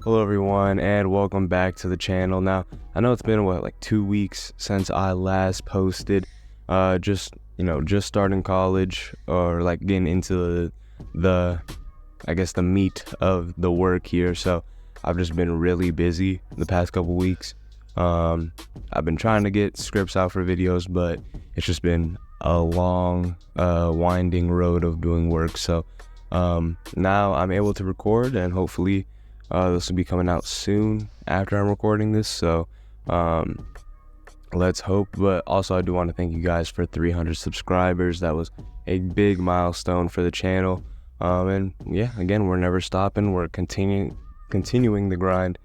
Hello everyone, and welcome back to the channel. Now, I know it's been like 2 weeks since I last posted. Just starting college, or like getting into the the meat of the work here. So I've just been really busy the past couple weeks. I've been trying to get scripts out for videos, but it's just been a long, winding road of doing work. So now I'm able to record, and hopefully this will be coming out soon after I'm recording this, so let's hope. But also, I do want to thank you guys for 300 subscribers. That was a big milestone for the channel. And yeah, again, we're never stopping. We're continuing the grind,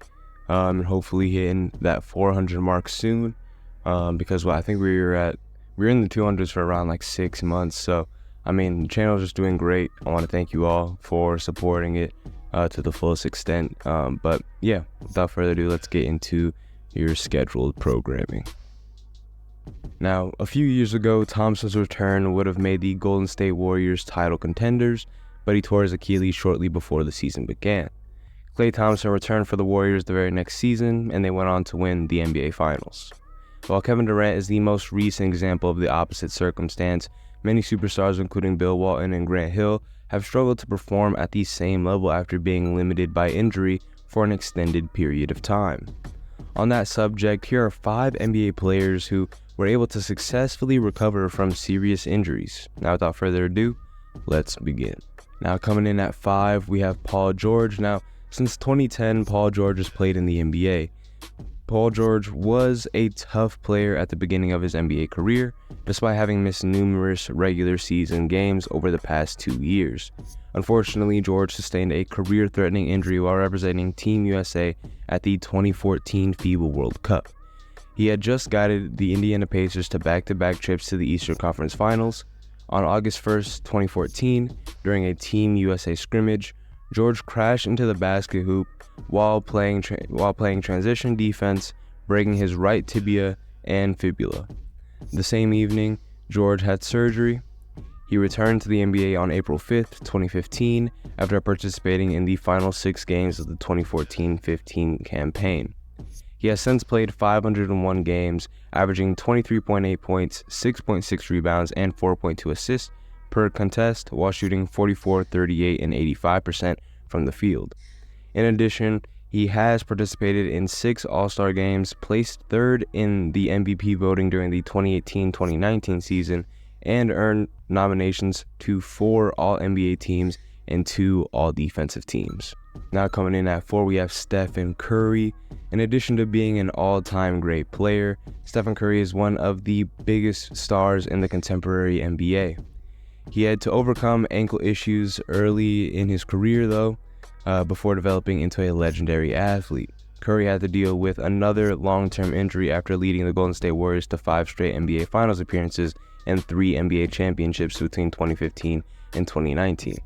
and hopefully hitting that 400 mark soon. Because I think we were in the 200s for around like 6 months. So I mean, the channel is just doing great. I want to thank you all for supporting it to the fullest extent. But yeah, without further ado, let's get into your scheduled programming. Now, a few years ago, Thompson's return would have made the Golden State Warriors title contenders, but he tore his Achilles shortly before the season began. Klay Thompson returned for the Warriors the very next season, and they went on to win the NBA Finals. While Kevin Durant is the most recent example of the opposite circumstance, many superstars, including Bill Walton and Grant Hill, have struggled to perform at the same level after being limited by injury for an extended period of time. On that subject, here are 5 NBA players who were able to successfully recover from serious injuries. Now, without further ado, let's begin. Now, coming in at 5, we have Paul George. Now, since 2010, Paul George has played in the NBA. Paul George was a tough player at the beginning of his NBA career, despite having missed numerous regular season games over the past 2 years. Unfortunately, George sustained a career-threatening injury while representing Team USA at the 2014 FIBA World Cup. He had just guided the Indiana Pacers to back-to-back trips to the Eastern Conference Finals. On August 1st, 2014, during a Team USA scrimmage, George crashed into the basket hoop while playing transition defense, breaking his right tibia and fibula. The same evening, George had surgery. He returned to the NBA on April 5th, 2015, after participating in the final 6 games of the 2014-15 campaign. He has since played 501 games, averaging 23.8 points, 6.6 rebounds, and 4.2 assists per contest, while shooting 44, 38, and 85% from the field. In addition, he has participated in 6 All-Star games, placed 3rd in the MVP voting during the 2018-2019 season, and earned nominations to 4 All-NBA teams and 2 All-Defensive teams. Now coming in at 4, we have Stephen Curry. In addition to being an all-time great player, Stephen Curry is one of the biggest stars in the contemporary NBA. He had to overcome ankle issues early in his career, though, before developing into a legendary athlete. Curry had to deal with another long-term injury after leading the Golden State Warriors to 5 straight NBA Finals appearances and 3 NBA championships between 2015 and 2019.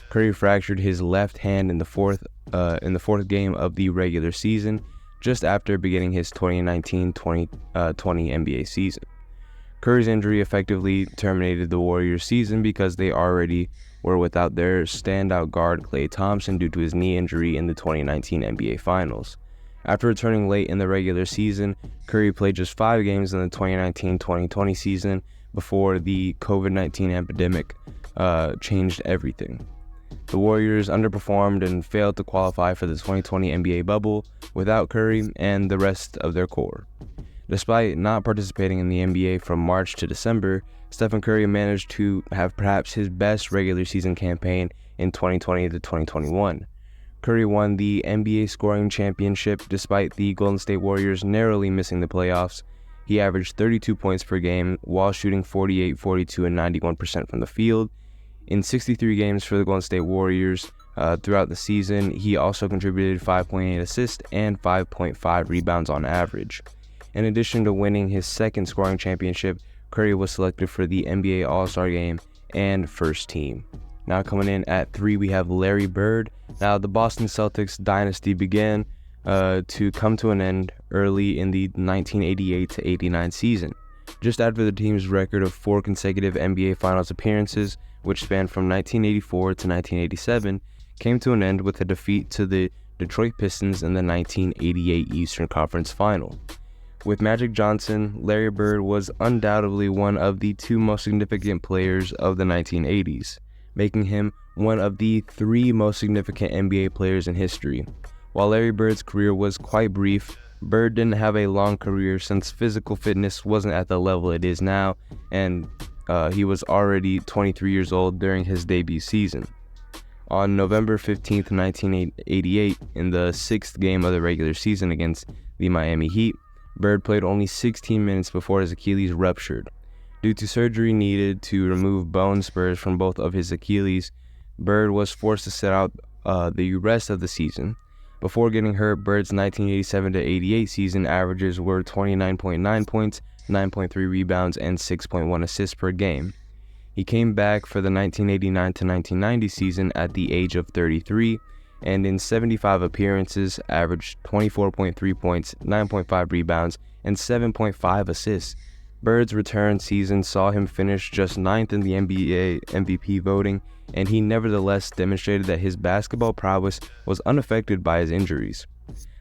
Curry fractured his left hand in the fourth game of the regular season, just after beginning his 2019-2020 NBA season. Curry's injury effectively terminated the Warriors' season because they already were without their standout guard Klay Thompson due to his knee injury in the 2019 NBA Finals. After returning late in the regular season, Curry played just 5 games in the 2019-2020 season before the COVID-19 epidemic changed everything. The Warriors underperformed and failed to qualify for the 2020 NBA bubble without Curry and the rest of their core. Despite not participating in the NBA from March to December, Stephen Curry managed to have perhaps his best regular season campaign in 2020 to 2021. Curry won the NBA scoring championship despite the Golden State Warriors narrowly missing the playoffs. He averaged 32 points per game while shooting 48, 42, and 91% from the field. In 63 games for the Golden State Warriors throughout the season, he also contributed 5.8 assists and 5.5 rebounds on average. In addition to winning his 2nd scoring championship, Curry was selected for the NBA All-Star Game and first team. Now coming in at 3, we have Larry Bird. Now the Boston Celtics dynasty began to come to an end early in the 1988-89 season. Just after the team's record of 4 consecutive NBA Finals appearances, which spanned from 1984 to 1987, came to an end with a defeat to the Detroit Pistons in the 1988 Eastern Conference Final. With Magic Johnson, Larry Bird was undoubtedly one of the two most significant players of the 1980s, making him one of the three most significant NBA players in history. While Larry Bird's career was quite brief, Bird didn't have a long career since physical fitness wasn't at the level it is now, and he was already 23 years old during his debut season. On November 15, 1988, in the sixth game of the regular season against the Miami Heat, Bird played only 16 minutes before his Achilles ruptured. Due to surgery needed to remove bone spurs from both of his Achilles, Bird was forced to sit out the rest of the season. Before getting hurt, Bird's 1987-88 season averages were 29.9 points, 9.3 rebounds, and 6.1 assists per game. He came back for the 1989-1990 season at the age of 33, and in 75 appearances, averaged 24.3 points, 9.5 rebounds, and 7.5 assists. Bird's return season saw him finish just 9th in the NBA MVP voting, and he nevertheless demonstrated that his basketball prowess was unaffected by his injuries.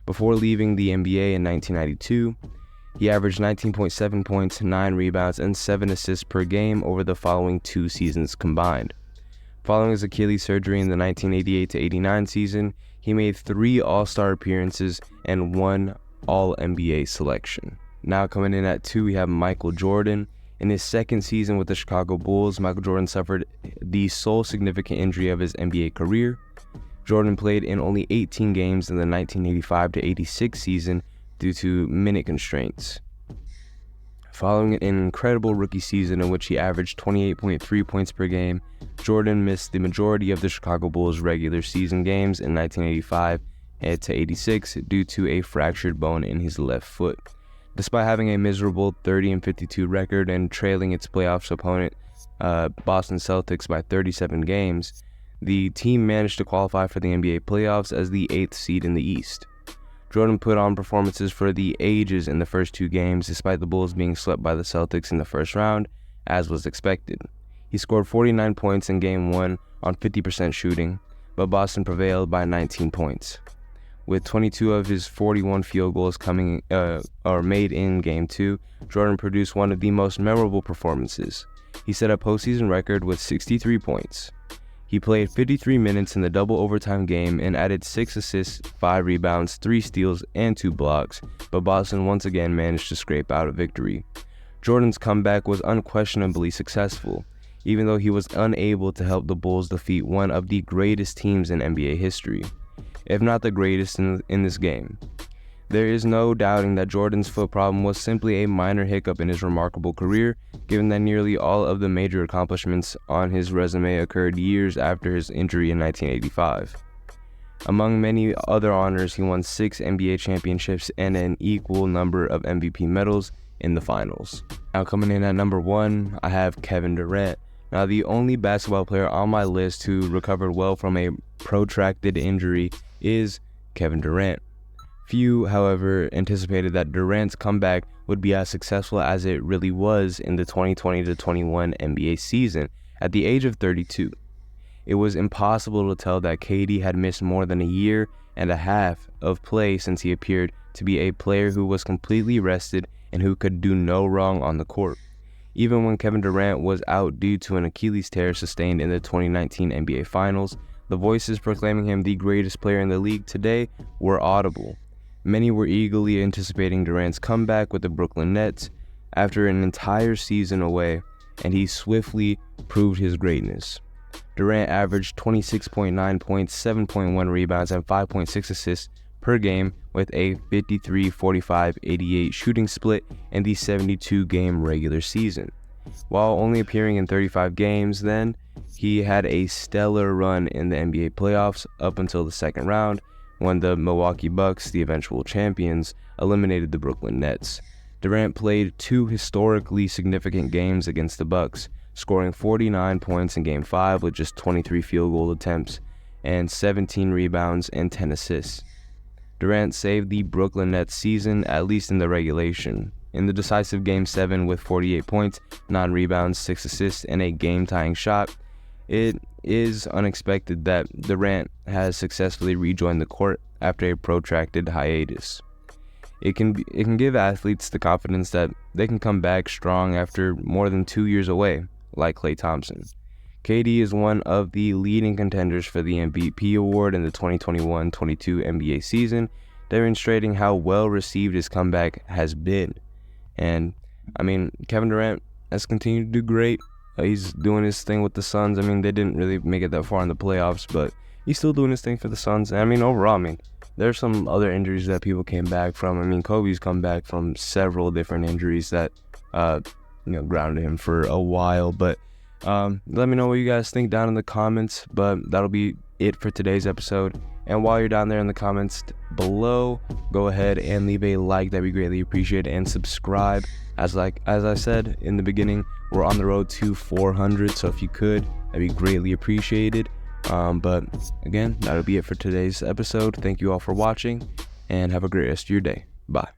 Before leaving the NBA in 1992, he averaged 19.7 points, 9 rebounds, and 7 assists per game over the following two seasons combined. Following his Achilles surgery in the 1988-89 season, he made 3 All-Star appearances and 1 All-NBA selection. Now coming in at 2, we have Michael Jordan. In his second season with the Chicago Bulls, Michael Jordan suffered the sole significant injury of his NBA career. Jordan played in only 18 games in the 1985-86 season due to minute constraints. Following an incredible rookie season in which he averaged 28.3 points per game, Jordan missed the majority of the Chicago Bulls' regular season games in 1985-86 due to a fractured bone in his left foot. Despite having a miserable 30-52 record and trailing its playoffs opponent, Boston Celtics, by 37 games, the team managed to qualify for the NBA playoffs as the 8th seed in the East. Jordan put on performances for the ages in the first 2 games, despite the Bulls being swept by the Celtics in the first round, as was expected. He scored 49 points in Game 1 on 50% shooting, but Boston prevailed by 19 points. With 22 of his 41 field goals made in Game 2, Jordan produced one of the most memorable performances. He set a postseason record with 63 points. He played 53 minutes in the double overtime game and added 6 assists, 5 rebounds, 3 steals, and 2 blocks, but Boston once again managed to scrape out a victory. Jordan's comeback was unquestionably successful, even though he was unable to help the Bulls defeat one of the greatest teams in NBA history, if not the greatest in this game. There is no doubting that Jordan's foot problem was simply a minor hiccup in his remarkable career, given that nearly all of the major accomplishments on his resume occurred years after his injury in 1985. Among many other honors, he won 6 NBA championships and an equal number of MVP medals in the finals. Now coming in at number 1, I have Kevin Durant. Now the only basketball player on my list who recovered well from a protracted injury is Kevin Durant. Few, however, anticipated that Durant's comeback would be as successful as it really was in the 2020-21 NBA season at the age of 32. It was impossible to tell that KD had missed more than a year and a half of play since he appeared to be a player who was completely rested and who could do no wrong on the court. Even when Kevin Durant was out due to an Achilles tear sustained in the 2019 NBA Finals, the voices proclaiming him the greatest player in the league today were audible. Many were eagerly anticipating Durant's comeback with the Brooklyn Nets after an entire season away, and he swiftly proved his greatness. Durant averaged 26.9 points, 7.1 rebounds, and 5.6 assists per game with a 53-45-88 shooting split in the 72-game regular season. While only appearing in 35 games then, he had a stellar run in the NBA playoffs up until the second round, when the Milwaukee Bucks, the eventual champions, eliminated the Brooklyn Nets. Durant played 2 historically significant games against the Bucks, scoring 49 points in Game 5 with just 23 field goal attempts and 17 rebounds and 10 assists. Durant saved the Brooklyn Nets season, at least in the regulation. In the decisive Game 7 with 48 points, 9 rebounds, 6 assists, and a game-tying shot, it is unexpected that Durant has successfully rejoined the court after a protracted hiatus. It can give athletes the confidence that they can come back strong after more than 2 years away, like Klay Thompson. KD is one of the leading contenders for the MVP award in the 2021-22 NBA season, demonstrating how well received his comeback has been. And I mean, Kevin Durant has continued to do great. He's doing his thing with the Suns. I mean, they didn't really make it that far in the playoffs, but he's still doing his thing for the Suns. And I mean, overall, I mean, there's some other injuries that people came back from. I mean, Kobe's come back from several different injuries that, grounded him for a while. But let me know what you guys think down in the comments. But that'll be it for today's episode. And while you're down there in the comments below, go ahead and leave a like. That'd be greatly appreciated. And subscribe. As I said in the beginning, we're on the road to 400. So if you could, that'd be greatly appreciated. But again, that'll be it for today's episode. Thank you all for watching, and have a great rest of your day. Bye.